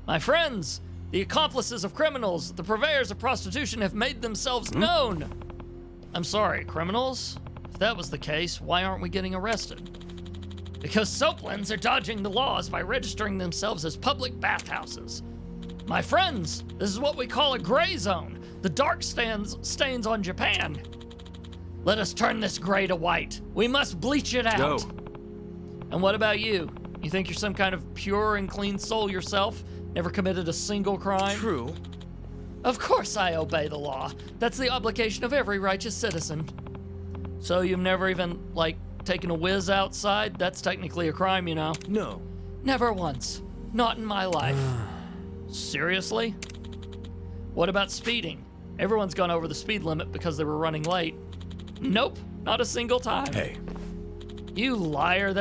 B: My friends, the accomplices of criminals, the purveyors of prostitution have made themselves known. I'm sorry, criminals? If that was the case, why aren't we getting arrested? Because soaplands are dodging the laws by registering themselves as public bathhouses. My friends, this is what we call a gray zone. The dark stains on Japan. Let us turn this gray to white. We must bleach it out.
E: Go.
B: And what about you? You think you're some kind of pure and clean soul yourself? Never committed a single crime?
E: True.
B: Of course I obey the law. That's the obligation of every righteous citizen. So you've never even, taken a whiz outside? That's technically a crime, you know.
E: No.
B: Never once. Not in my life. Seriously? What about speeding? Everyone's gone over the speed limit because they were running late. Nope, not a single time.
E: Hey.
B: You liar,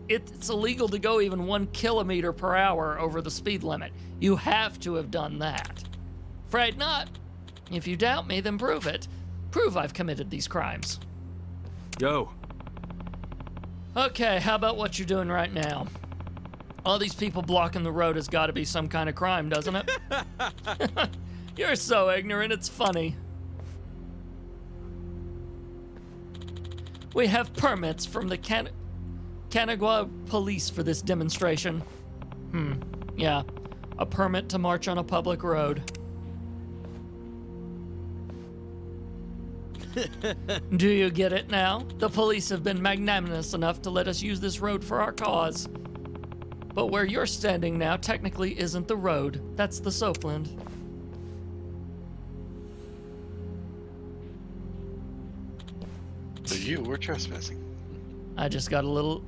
B: it's illegal to go even 1 kilometer per hour over the speed limit. You have to have done that. Afraid not. If you doubt me, then prove it. Prove I've committed these crimes.
E: Go.
B: Okay, how about what you're doing right now? All these people blocking the road has got to be some kind of crime, doesn't it? You're so ignorant, it's funny. We have permits from the Kanagawa police for this demonstration. Yeah. A permit to march on a public road. Do you get it now? The police have been magnanimous enough to let us use this road for our cause. But where you're standing now technically isn't the road. That's the soapland.
C: So we're trespassing.
B: I just got a little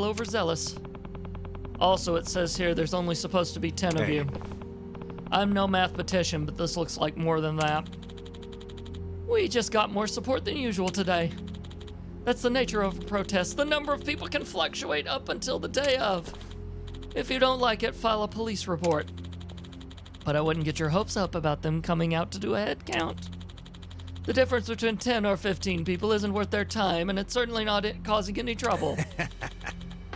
B: overzealous. Also, it says here there's only supposed to be 10 of you. I'm no mathematician, but this looks like more than that. We just got more support than usual today. That's the nature of a protest. The number of people can fluctuate up until the day of. If you don't like it, file a police report. But I wouldn't get your hopes up about them coming out to do a head count. The difference between 10 or 15 people isn't worth their time, and it's certainly not causing any trouble.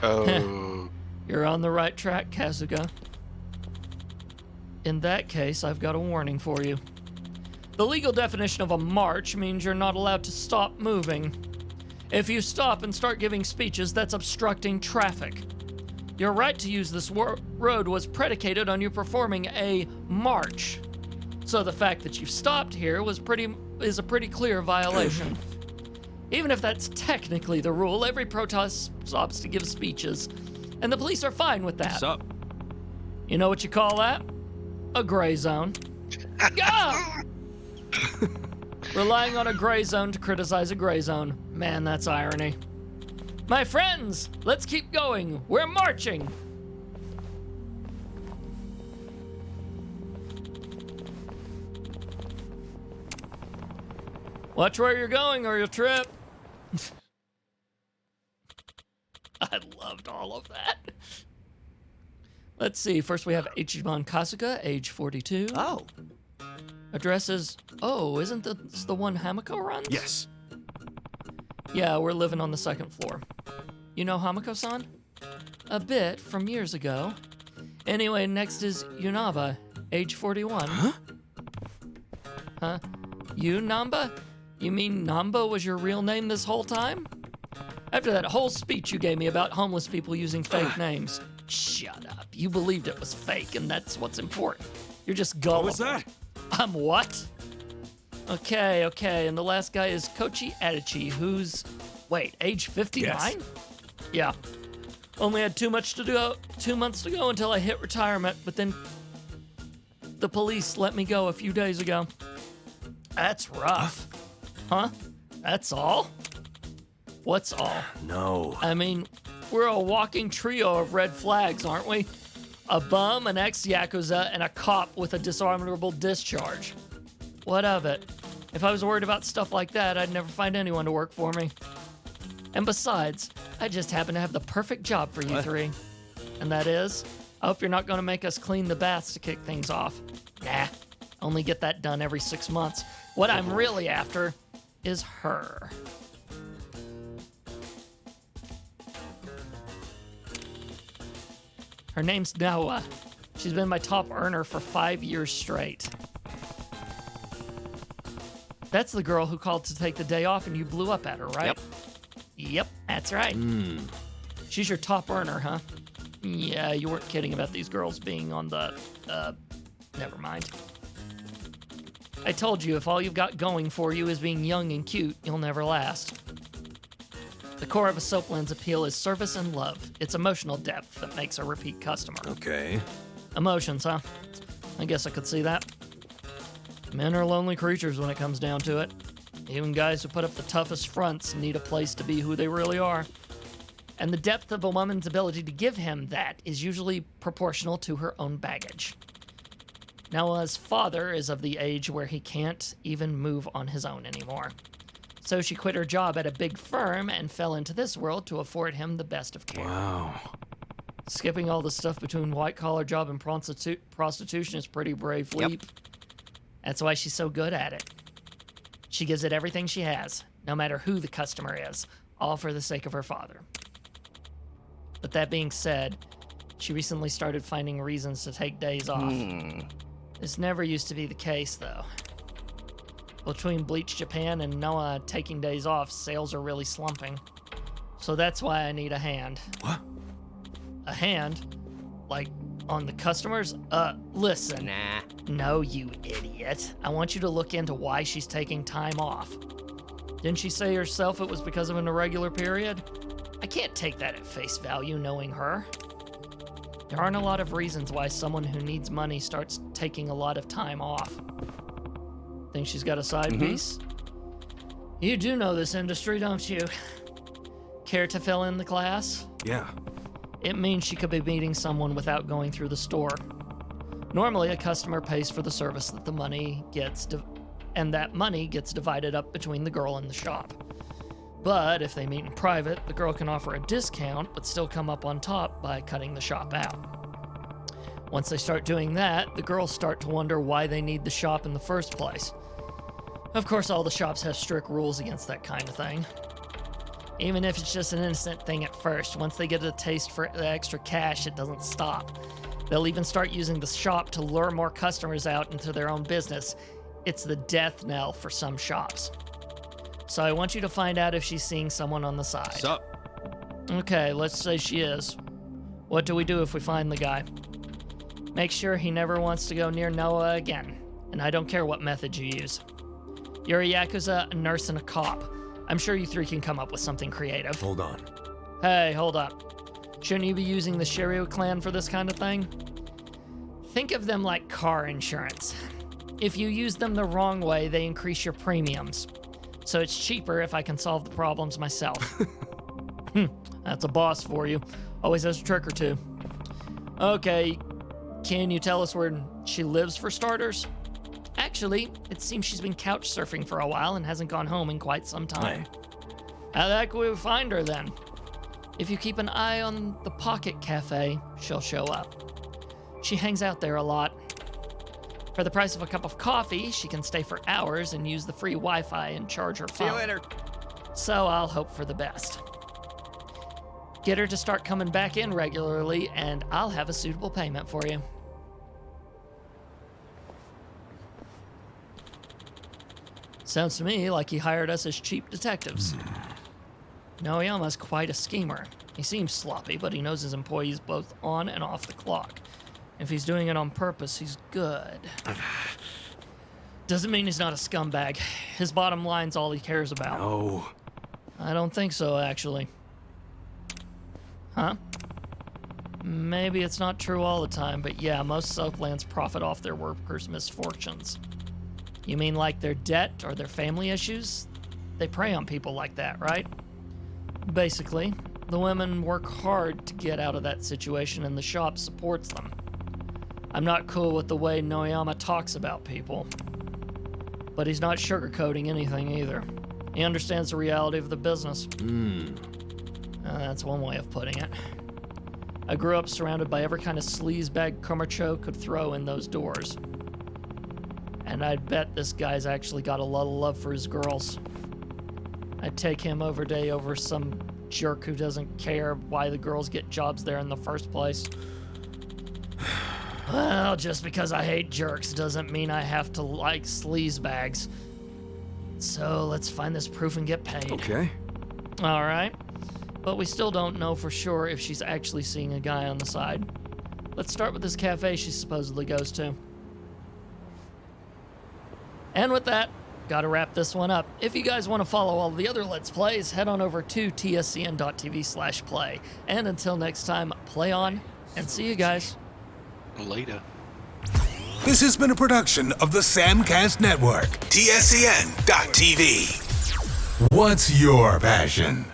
C: Oh.
B: You're on the right track, Kasuga. In that case, I've got a warning for you. The legal definition of a march means you're not allowed to stop moving. If you stop and start giving speeches, that's obstructing traffic. Your right to use this road was predicated on you performing a march. So the fact that you've stopped here is a pretty clear violation. Even if that's technically the rule, every protest stops to give speeches, and the police are fine with that.
E: What's up?
B: You know what you call that? A gray zone. Ah! Relying on a gray zone to criticize a gray zone. Man, that's irony. My friends, let's keep going. We're marching. Watch where you're going or you'll trip. I loved all of that. Let's see. First we have Ichiban Kasuga, age 42.
E: Oh.
B: Address is... Oh, isn't this the one Hamako runs?
E: Yes.
B: Yeah, we're living on the second floor. You know Hamako-san? A bit, from years ago. Anyway, next is Yunaba, age 41.
E: Huh?
B: Huh? You, Namba? You mean Namba was your real name this whole time? After that whole speech you gave me about homeless people using fake names. Shut up. You believed it was fake, and that's what's important. You're just gullible.
E: What was that?
B: I'm what? Okay, and the last guy is Kochi Adichie, who's, age 59?
E: Yes.
B: Yeah. Only had 2 months to go until I hit retirement, but then the police let me go a few days ago. That's rough. Huh? That's all? What's all?
E: No.
B: I mean, we're a walking trio of red flags, aren't we? A bum, an ex-Yakuza, and a cop with a dishonorable discharge. What of it? If I was worried about stuff like that, I'd never find anyone to work for me. And besides, I just happen to have the perfect job for you three. And that is, I hope you're not going to make us clean the baths to kick things off. Nah, only get that done every 6 months. What I'm really after is her. Her name's Noah. She's been my top earner for 5 years straight. That's the girl who called to take the day off and you blew up at her, right? Yep, that's right. She's your top earner, huh? Yeah, you weren't kidding about these girls being on the, never mind. I told you, if all you've got going for you is being young and cute, you'll never last. The core of a Soapland's appeal is service and love. It's emotional depth that makes a repeat customer.
E: Okay.
B: Emotions, huh? I guess I could see that. Men are lonely creatures when it comes down to it. Even guys who put up the toughest fronts need a place to be who they really are. And the depth of a woman's ability to give him that is usually proportional to her own baggage. Noah's father is of the age where he can't even move on his own anymore. So she quit her job at a big firm and fell into this world to afford him the best of care.
E: Wow.
B: Skipping all the stuff between white-collar job and prostitution is a pretty brave leap. That's why she's so good at it. She gives it everything she has, no matter who the customer is, all for the sake of her father. But that being said, she recently started finding reasons to take days off. This never used to be the case, though. Between Bleach Japan and Noah taking days off, sales are really slumping. So that's why I need a hand.
E: What?
B: A hand? Like, on the customers? Listen.
H: Nah.
B: No, you idiot. I want you to look into why she's taking time off. Didn't she say herself it was because of an irregular period? I can't take that at face value, knowing her. There aren't a lot of reasons why someone who needs money starts taking a lot of time off. Think she's got a side piece? You do know this industry, don't you? Care to fill in the class?
E: Yeah.
B: It means she could be meeting someone without going through the store. Normally, a customer pays for the service that the money gets, and that money gets divided up between the girl and the shop. But if they meet in private, the girl can offer a discount, but still come up on top by cutting the shop out. Once they start doing that, the girls start to wonder why they need the shop in the first place. Of course, all the shops have strict rules against that kind of thing. Even if it's just an innocent thing at first, once they get a taste for the extra cash, it doesn't stop. They'll even start using the shop to lure more customers out into their own business. It's the death knell for some shops. So I want you to find out if she's seeing someone on the side.
E: Sup?
B: Okay, let's say she is. What do we do if we find the guy? Make sure he never wants to go near Noah again, and I don't care what method you use. You're a Yakuza, a nurse, and a cop. I'm sure you three can come up with something creative.
E: Hold on.
B: Hey, hold up. Shouldn't you be using the Shiryu clan for this kind of thing? Think of them like car insurance. If you use them the wrong way, they increase your premiums. So it's cheaper if I can solve the problems myself. That's a boss for you. Always has a trick or two. Okay, can you tell us where she lives for starters? Actually, it seems she's been couch surfing for a while and hasn't gone home in quite some time. How the heck will we find her then? If you keep an eye on the Pocket Cafe, she'll show up. She hangs out there a lot. For the price of a cup of coffee, she can stay for hours and use the free Wi-Fi and charge her phone.
H: See you later.
B: So I'll hope for the best. Get her to start coming back in regularly, and I'll have a suitable payment for you. Sounds to me like he hired us as cheap detectives. Noyama's quite a schemer. He seems sloppy, but he knows his employees both on and off the clock. If he's doing it on purpose, he's good. Doesn't mean he's not a scumbag. His bottom line's all he cares about.
E: No.
B: I don't think so, actually. Huh? Maybe it's not true all the time, but yeah, most Southlands profit off their workers' misfortunes. You mean like their debt or their family issues? They prey on people like that, right? Basically, the women work hard to get out of that situation and the shop supports them. I'm not cool with the way Noyama talks about people. But he's not sugarcoating anything either. He understands the reality of the business. That's one way of putting it. I grew up surrounded by every kind of sleazebag Kumacho could throw in those doors. And I'd bet this guy's actually got a lot of love for his girls. I'd take him over day over some jerk who doesn't care why the girls get jobs there in the first place. Well, just because I hate jerks doesn't mean I have to like sleazebags. So let's find this proof and get paid.
E: Okay.
B: All right. But we still don't know for sure if she's actually seeing a guy on the side. Let's start with this cafe she supposedly goes to. And with that, gotta wrap this one up. If you guys want to follow all the other Let's Plays, head on over to tscn.tv/play. And until next time, play on, and see you guys.
C: Later.
K: This has been a production of the Samcast Network, tscn.tv. What's your passion?